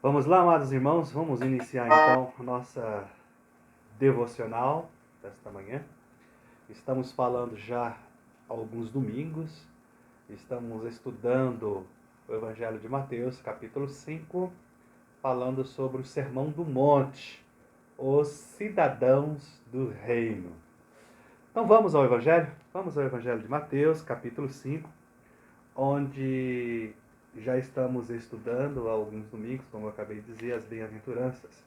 Vamos lá, amados irmãos, vamos iniciar então a nossa devocional desta manhã. Estamos falando já há alguns domingos, estamos estudando o Evangelho de Mateus, capítulo 5, falando sobre o Sermão do Monte, os cidadãos do reino. Então vamos ao Evangelho de Mateus, capítulo 5, onde já estamos estudando há alguns domingos, como eu acabei de dizer, as bem-aventuranças,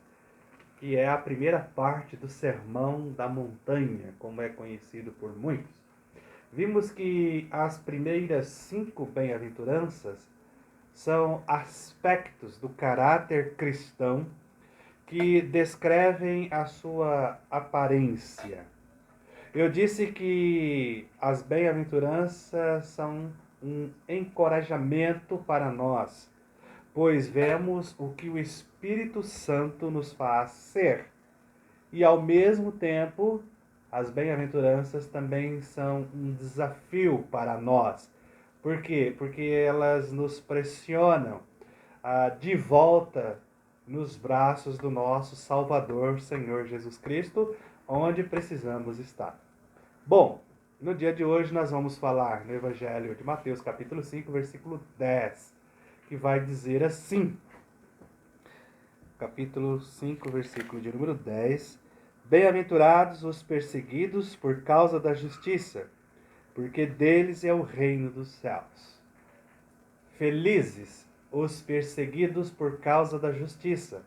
que é a primeira parte do Sermão da Montanha, como é conhecido por muitos. Vimos que as primeiras 5 bem-aventuranças são aspectos do caráter cristão que descrevem a sua aparência. Eu disse que as bem-aventuranças são um encorajamento para nós, pois vemos o que o Espírito Santo nos faz ser. E ao mesmo tempo, as bem-aventuranças também são um desafio para nós. Por quê? Porque elas nos pressionam de volta nos braços do nosso Salvador, Senhor Jesus Cristo, onde precisamos estar. Bom, no dia de hoje nós vamos falar no Evangelho de Mateus, capítulo 5, versículo 10, que vai dizer assim, capítulo 5, versículo de número 10, Bem-aventurados os perseguidos por causa da justiça, porque deles é o reino dos céus. Felizes os perseguidos por causa da justiça,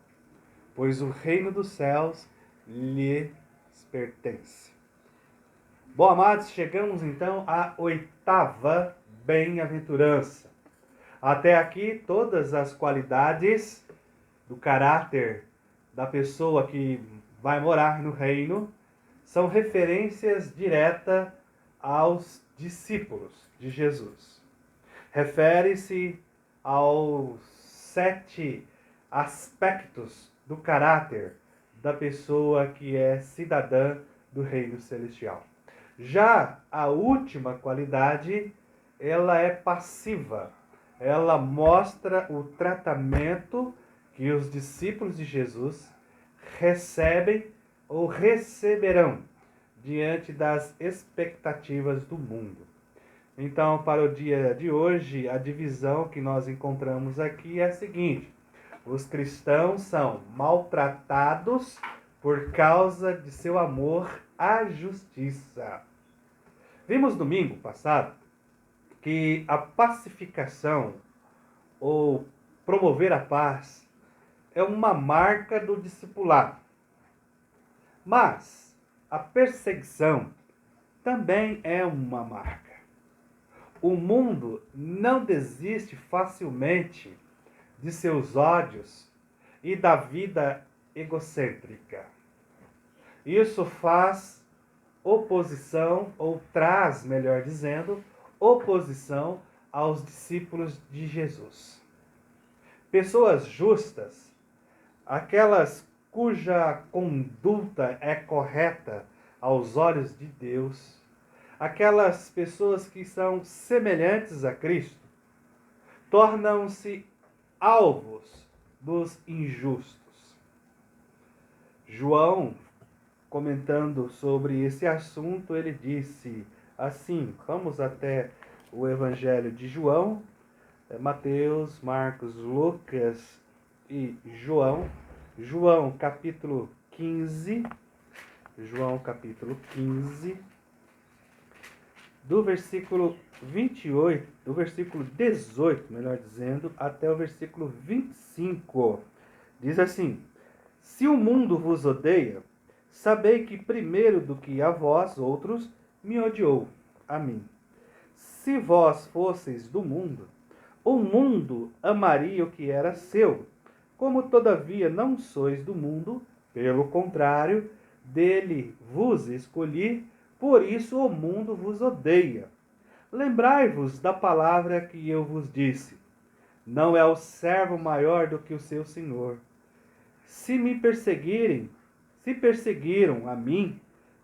pois o reino dos céus lhes pertence. Bom, amados, chegamos então à 8ª bem-aventurança. Até aqui, todas as qualidades do caráter da pessoa que vai morar no reino são referências diretas aos discípulos de Jesus. Refere-se aos 7 aspectos do caráter da pessoa que é cidadã do reino celestial. Já a última qualidade, ela é passiva. Ela mostra o tratamento que os discípulos de Jesus recebem ou receberão diante das expectativas do mundo. Então, para o dia de hoje, a divisão que nós encontramos aqui é a seguinte: os cristãos são maltratados por causa de seu amor à justiça. Vimos domingo passado que a pacificação ou promover a paz é uma marca do discipulado. Mas a perseguição também é uma marca. O mundo não desiste facilmente de seus ódios e da vida egocêntrica. Isso faz oposição, ou traz, melhor dizendo, oposição aos discípulos de Jesus. Pessoas justas, aquelas cuja conduta é correta aos olhos de Deus, aquelas pessoas que são semelhantes a Cristo, tornam-se alvos dos injustos. João, comentando sobre esse assunto, ele disse assim, vamos até o Evangelho de João, Mateus, Marcos, Lucas e João. João capítulo 15, do versículo 28, do versículo 18, melhor dizendo, até o versículo 25. Diz assim: Se o mundo vos odeia, sabei que primeiro do que a vós outros me odiou a mim. Se vós fosseis do mundo, o mundo amaria o que era seu. Como todavia não sois do mundo, pelo contrário, dele vos escolhi, por isso o mundo vos odeia. Lembrai-vos da palavra que eu vos disse: não é o servo maior do que o seu senhor. Se perseguiram a mim,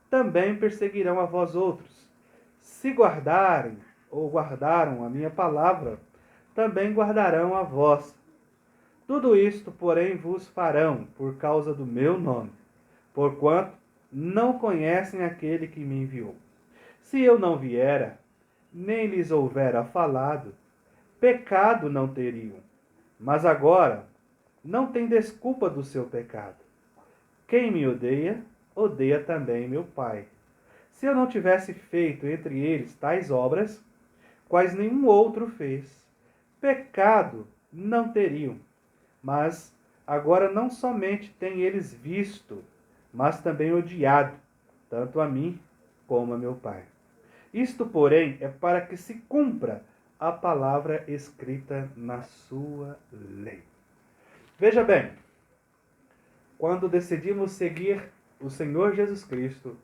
também perseguirão a vós outros. Se guardaram a minha palavra, também guardarão a vós. Tudo isto, porém, vos farão por causa do meu nome, porquanto não conhecem aquele que me enviou. Se eu não viera, nem lhes houvera falado, pecado não teriam. Mas agora não tem desculpa do seu pecado. Quem me odeia, odeia também meu Pai. Se eu não tivesse feito entre eles tais obras, quais nenhum outro fez, pecado não teriam. Mas agora não somente têm eles visto, mas também odiado, tanto a mim como a meu Pai. Isto, porém, é para que se cumpra a palavra escrita na sua lei. Veja bem, quando decidimos seguir o Senhor Jesus Cristo,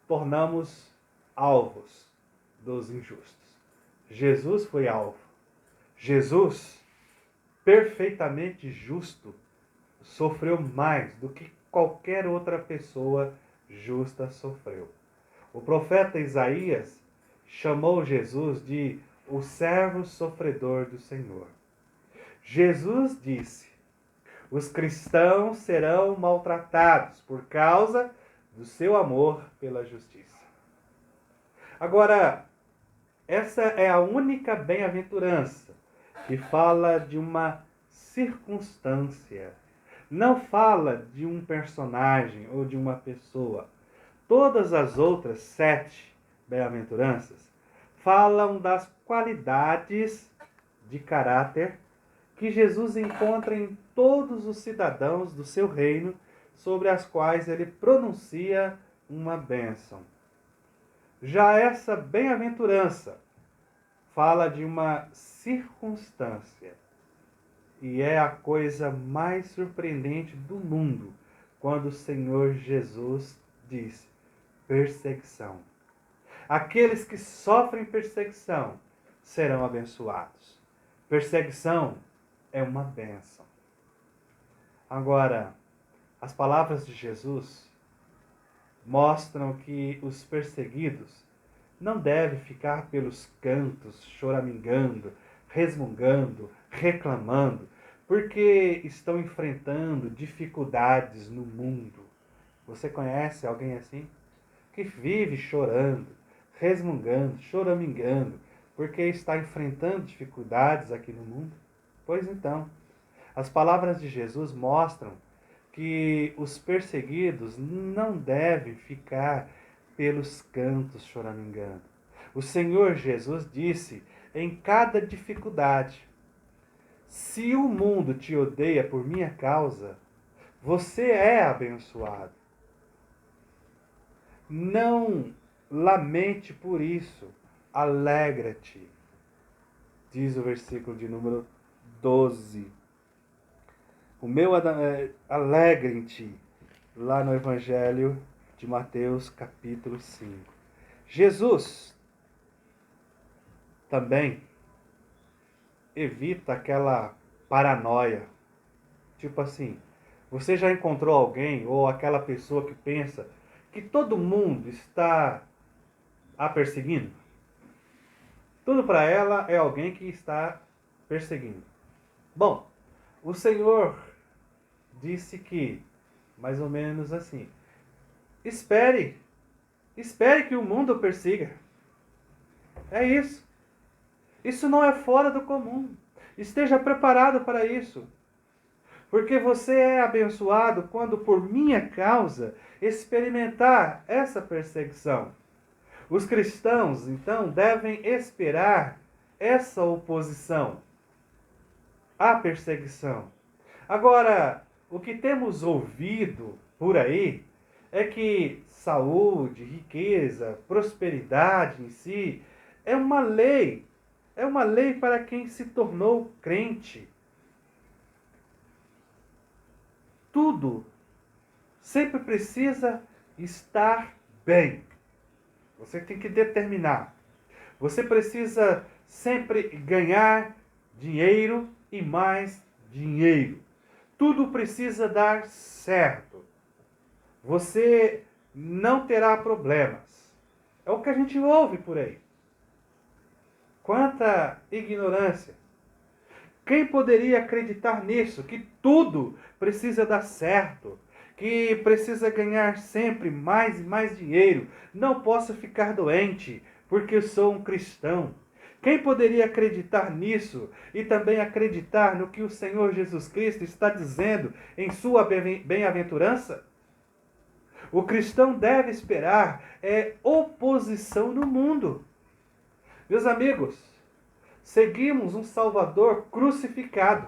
tornamos alvos dos injustos. Jesus foi alvo. Jesus, perfeitamente justo, sofreu mais do que qualquer outra pessoa justa sofreu. O profeta Isaías chamou Jesus de o servo sofredor do Senhor. Jesus disse: os cristãos serão maltratados por causa do seu amor pela justiça. Agora, essa é a única bem-aventurança que fala de uma circunstância. Não fala de um personagem ou de uma pessoa. Todas as outras 7 bem-aventuranças falam das qualidades de caráter que Jesus encontra em todos os cidadãos do seu reino, sobre as quais ele pronuncia uma bênção. Já essa bem-aventurança fala de uma circunstância, e é a coisa mais surpreendente do mundo quando o Senhor Jesus diz: perseguição. Aqueles que sofrem perseguição serão abençoados. Perseguição é uma bênção. Agora, as palavras de Jesus mostram que os perseguidos não devem ficar pelos cantos choramingando, resmungando, reclamando, porque estão enfrentando dificuldades no mundo. Você conhece alguém assim? Que vive chorando, resmungando, choramingando, porque está enfrentando dificuldades aqui no mundo? Pois então, as palavras de Jesus mostram que os perseguidos não devem ficar pelos cantos choramingando. O Senhor Jesus disse em cada dificuldade: se o mundo te odeia por minha causa, você é abençoado. Não lamente por isso, alegra-te, diz o versículo de número 12. O meu alegrem-te, lá no Evangelho de Mateus, capítulo 5. Jesus também evita aquela paranoia. Tipo assim, você já encontrou alguém ou aquela pessoa que pensa que todo mundo está a perseguindo? Tudo para ela é alguém que está perseguindo. Bom, o Senhor disse que, mais ou menos assim, espere que o mundo o persiga. É isso. Isso não é fora do comum. Esteja preparado para isso. Porque você é abençoado quando, por minha causa, experimentar essa perseguição. Os cristãos, então, devem esperar essa oposição à perseguição. Agora, o que temos ouvido por aí é que saúde, riqueza, prosperidade em si é uma lei. É uma lei para quem se tornou crente. Tudo sempre precisa estar bem. Você tem que determinar. Você precisa sempre ganhar dinheiro e mais dinheiro. Tudo precisa dar certo. Você não terá problemas. É o que a gente ouve por aí. Quanta ignorância. Quem poderia acreditar nisso? Que tudo precisa dar certo, que precisa ganhar sempre mais e mais dinheiro. Não posso ficar doente, porque eu sou um cristão. Quem poderia acreditar nisso e também acreditar no que o Senhor Jesus Cristo está dizendo em sua bem-aventurança? O cristão deve esperar oposição no mundo. Meus amigos, seguimos um Salvador crucificado.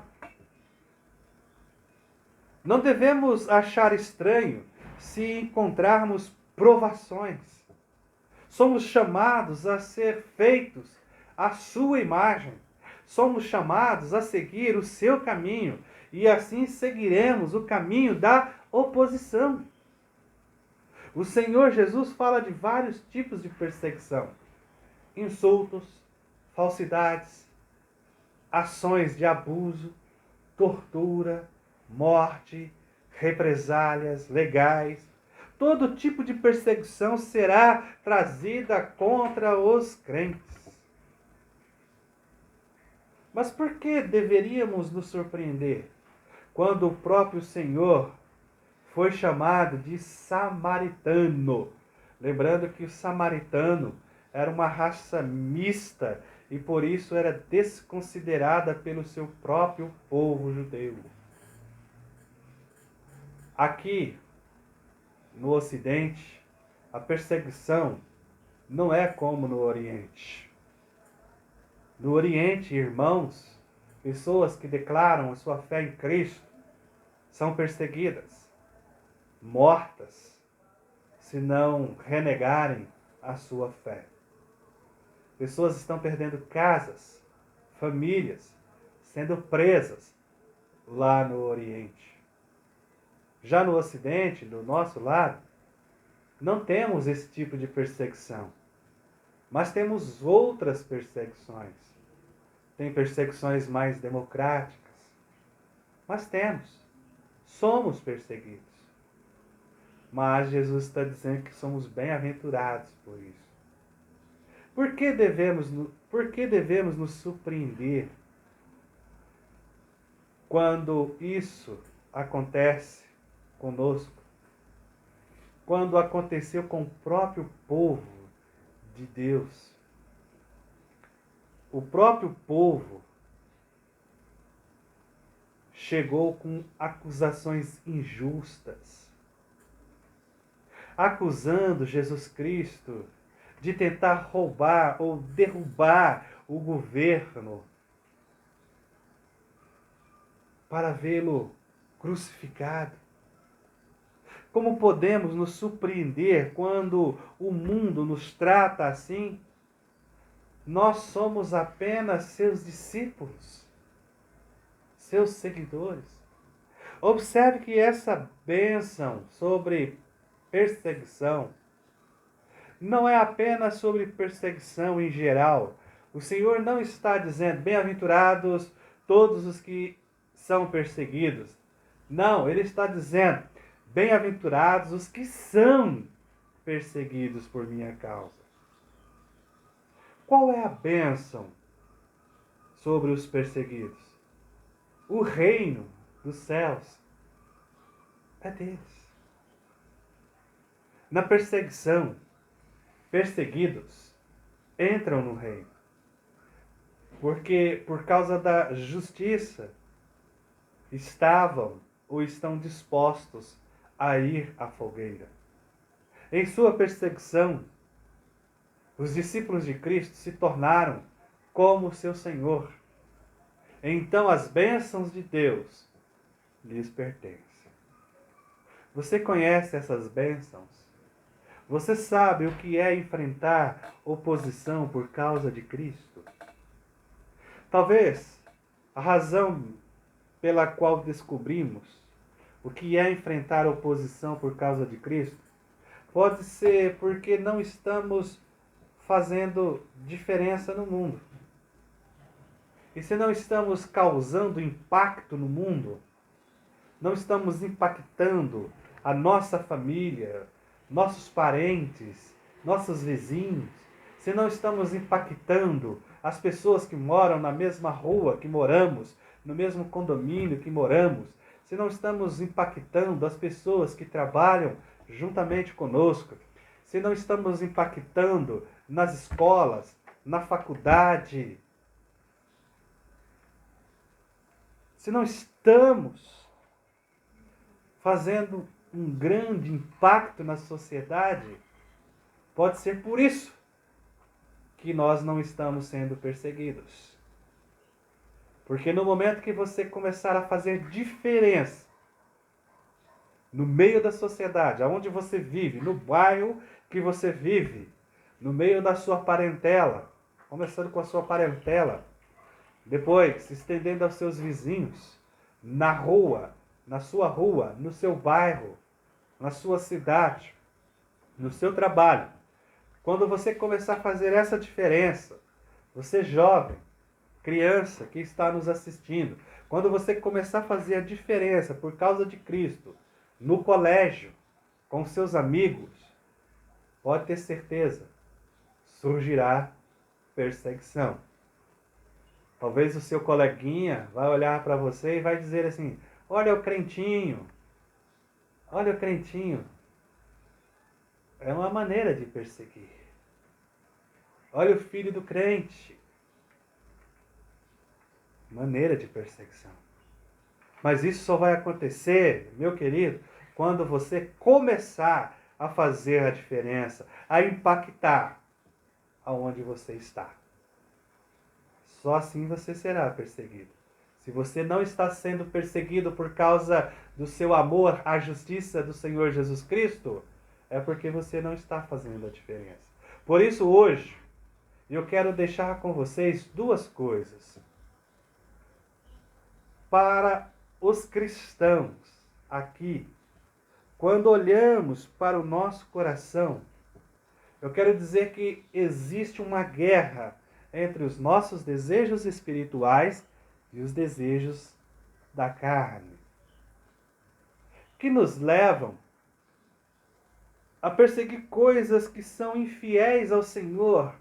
Não devemos achar estranho se encontrarmos provações. Somos chamados a ser feitos à sua imagem. Somos chamados a seguir o seu caminho e assim seguiremos o caminho da oposição. O Senhor Jesus fala de vários tipos de perseguição: insultos, falsidades, ações de abuso, tortura, morte, represálias legais. Todo tipo de perseguição será trazida contra os crentes. Mas por que deveríamos nos surpreender quando o próprio Senhor foi chamado de samaritano? Lembrando que o samaritano era uma raça mista e por isso era desconsiderada pelo seu próprio povo judeu. Aqui, no Ocidente, a perseguição não é como no Oriente. No Oriente, irmãos, pessoas que declaram a sua fé em Cristo são perseguidas, mortas, se não renegarem a sua fé. Pessoas estão perdendo casas, famílias, sendo presas lá no Oriente. Já no Ocidente, do nosso lado, não temos esse tipo de perseguição. Mas temos outras perseguições. Tem perseguições mais democráticas. Mas temos. Somos perseguidos. Mas Jesus está dizendo que somos bem-aventurados por isso. Por que devemos nos surpreender quando isso acontece conosco? Quando aconteceu com o próprio povo de Deus. O próprio povo chegou com acusações injustas, acusando Jesus Cristo de tentar roubar ou derrubar o governo para vê-lo crucificado. Como podemos nos surpreender quando o mundo nos trata assim? Nós somos apenas seus discípulos, seus seguidores. Observe que essa bênção sobre perseguição não é apenas sobre perseguição em geral. O Senhor não está dizendo, bem-aventurados todos os que são perseguidos. Não, Ele está dizendo, bem-aventurados os que são perseguidos por minha causa. Qual é a bênção sobre os perseguidos? O reino dos céus é deles. Na perseguição, perseguidos entram no reino. Porque por causa da justiça estavam ou estão dispostos a ir à fogueira. Em sua perseguição, os discípulos de Cristo se tornaram como seu Senhor. Então as bênçãos de Deus lhes pertencem. Você conhece essas bênçãos? Você sabe o que é enfrentar oposição por causa de Cristo? Talvez a razão pela qual descobrimos o que é enfrentar oposição por causa de Cristo pode ser porque não estamos fazendo diferença no mundo. E se não estamos causando impacto no mundo, não estamos impactando a nossa família, nossos parentes, nossos vizinhos, se não estamos impactando as pessoas que moram na mesma rua que moramos, no mesmo condomínio que moramos, se não estamos impactando as pessoas que trabalham juntamente conosco, se não estamos impactando nas escolas, na faculdade, se não estamos fazendo um grande impacto na sociedade, pode ser por isso que nós não estamos sendo perseguidos. Porque no momento que você começar a fazer diferença no meio da sociedade, aonde você vive, no bairro que você vive, no meio da sua parentela, começando com a sua parentela, depois se estendendo aos seus vizinhos, na rua, no seu bairro, na sua cidade, no seu trabalho. Quando você começar a fazer essa diferença, você jovem, criança que está nos assistindo, quando você começar a fazer a diferença por causa de Cristo, no colégio, com seus amigos, pode ter certeza, surgirá perseguição. Talvez o seu coleguinha vai olhar para você e vai dizer assim: olha o crentinho, olha o crentinho. É uma maneira de perseguir. Olha o filho do crente. Maneira de perseguição. Mas isso só vai acontecer, meu querido, quando você começar a fazer a diferença, a impactar aonde você está. Só assim você será perseguido. Se você não está sendo perseguido por causa do seu amor à justiça do Senhor Jesus Cristo, é porque você não está fazendo a diferença. Por isso, hoje, eu quero deixar com vocês duas coisas. Para os cristãos aqui, quando olhamos para o nosso coração, eu quero dizer que existe uma guerra entre os nossos desejos espirituais e os desejos da carne, que nos levam a perseguir coisas que são infiéis ao Senhor,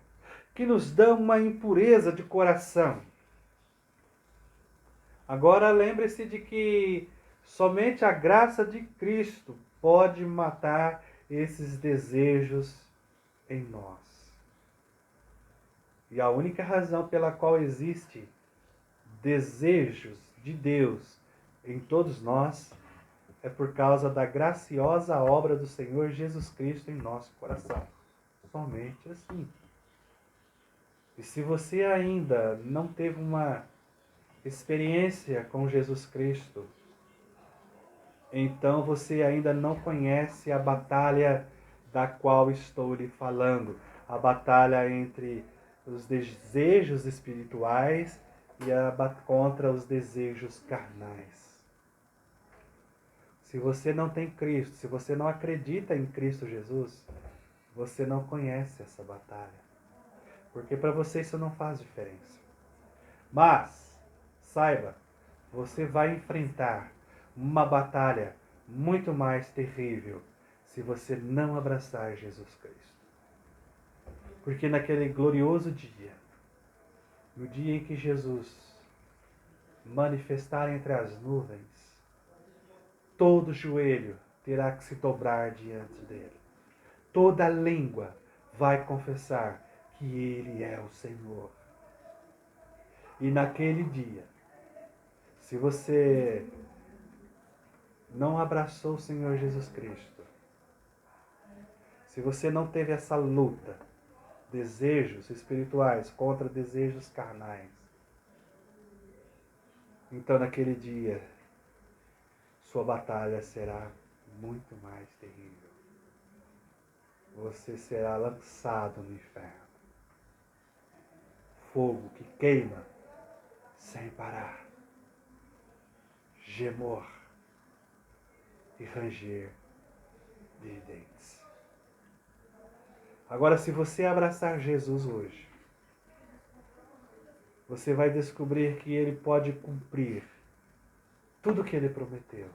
que nos dão uma impureza de coração. Agora lembre-se de que somente a graça de Cristo pode matar esses desejos em nós. E a única razão pela qual existe desejos de Deus em todos nós é por causa da graciosa obra do Senhor Jesus Cristo em nosso coração. Somente assim. E se você ainda não teve uma experiência com Jesus Cristo, então você ainda não conhece a batalha da qual estou lhe falando. A batalha entre os desejos espirituais e contra os desejos carnais. Se você não tem Cristo, se você não acredita em Cristo Jesus, você não conhece essa batalha. Porque para você isso não faz diferença. Mas, saiba, você vai enfrentar uma batalha muito mais terrível se você não abraçar Jesus Cristo. Porque naquele glorioso dia, no dia em que Jesus manifestar entre as nuvens, todo joelho terá que se dobrar diante dele. Toda língua vai confessar que ele é o Senhor. E naquele dia, se você não abraçou o Senhor Jesus Cristo, se você não teve essa luta, desejos espirituais contra desejos carnais, então naquele dia, sua batalha será muito mais terrível. Você será lançado no inferno. Fogo que queima sem parar. Gemor e ranger de dentes. Agora, se você abraçar Jesus hoje, você vai descobrir que Ele pode cumprir tudo o que Ele prometeu.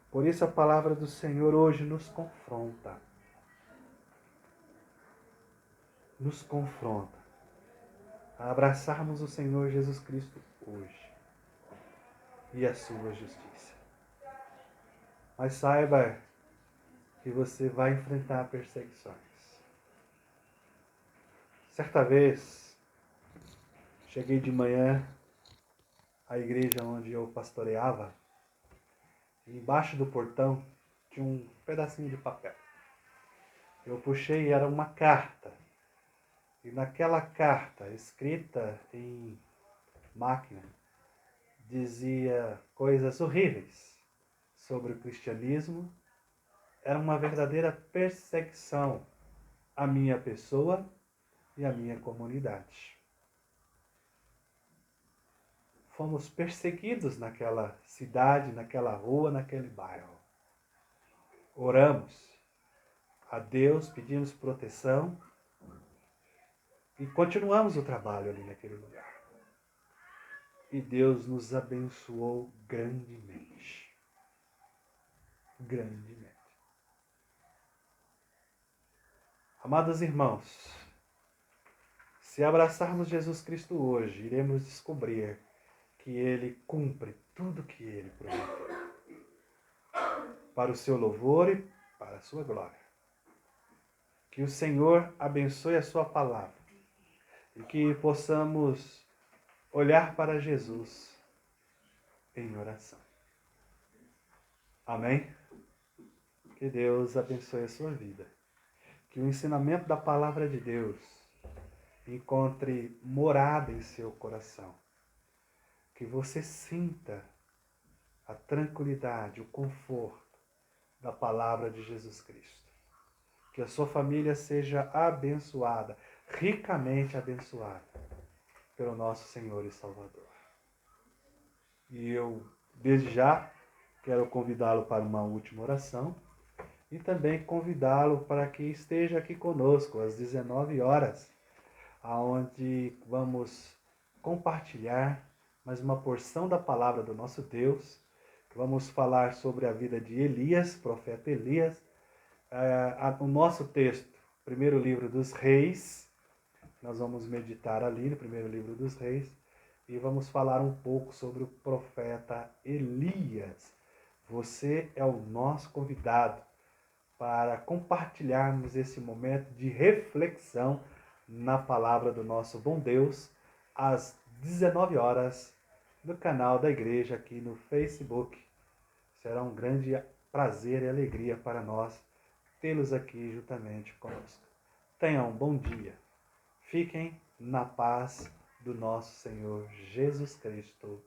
Por isso a palavra do Senhor hoje nos confronta. Nos confronta a abraçarmos o Senhor Jesus Cristo hoje e a sua justiça. Mas saiba que você vai enfrentar perseguições. Certa vez, cheguei de manhã à igreja onde eu pastoreava, e embaixo do portão tinha um pedacinho de papel. Eu puxei e era uma carta. E naquela carta, escrita em máquina, dizia coisas horríveis sobre o cristianismo. Era uma verdadeira perseguição à minha pessoa e à minha comunidade. Fomos perseguidos naquela cidade, naquela rua, naquele bairro. Oramos a Deus, pedimos proteção e continuamos o trabalho ali naquele lugar. E Deus nos abençoou grandemente. Grandemente. Amados irmãos, se abraçarmos Jesus Cristo hoje, iremos descobrir que Ele cumpre tudo que Ele prometeu, para o seu louvor e para a sua glória. Que o Senhor abençoe a sua palavra e que possamos olhar para Jesus em oração. Amém? Que Deus abençoe a sua vida. Que o ensinamento da palavra de Deus encontre morada em seu coração. Que você sinta a tranquilidade, o conforto da palavra de Jesus Cristo. Que a sua família seja abençoada, ricamente abençoada pelo nosso Senhor e Salvador. E eu, desde já, quero convidá-lo para uma última oração e também convidá-lo para que esteja aqui conosco às 19 horas, onde vamos compartilhar mais uma porção da palavra do nosso Deus. Vamos falar sobre a vida de Elias, profeta Elias. O nosso texto, primeiro livro dos Reis, nós vamos meditar ali no primeiro livro dos Reis e vamos falar um pouco sobre o profeta Elias. Você é o nosso convidado para compartilharmos esse momento de reflexão na palavra do nosso bom Deus, às 19 horas, no canal da igreja aqui no Facebook. Será um grande prazer e alegria para nós tê-los aqui juntamente conosco. Tenham um bom dia. Fiquem na paz do nosso Senhor Jesus Cristo.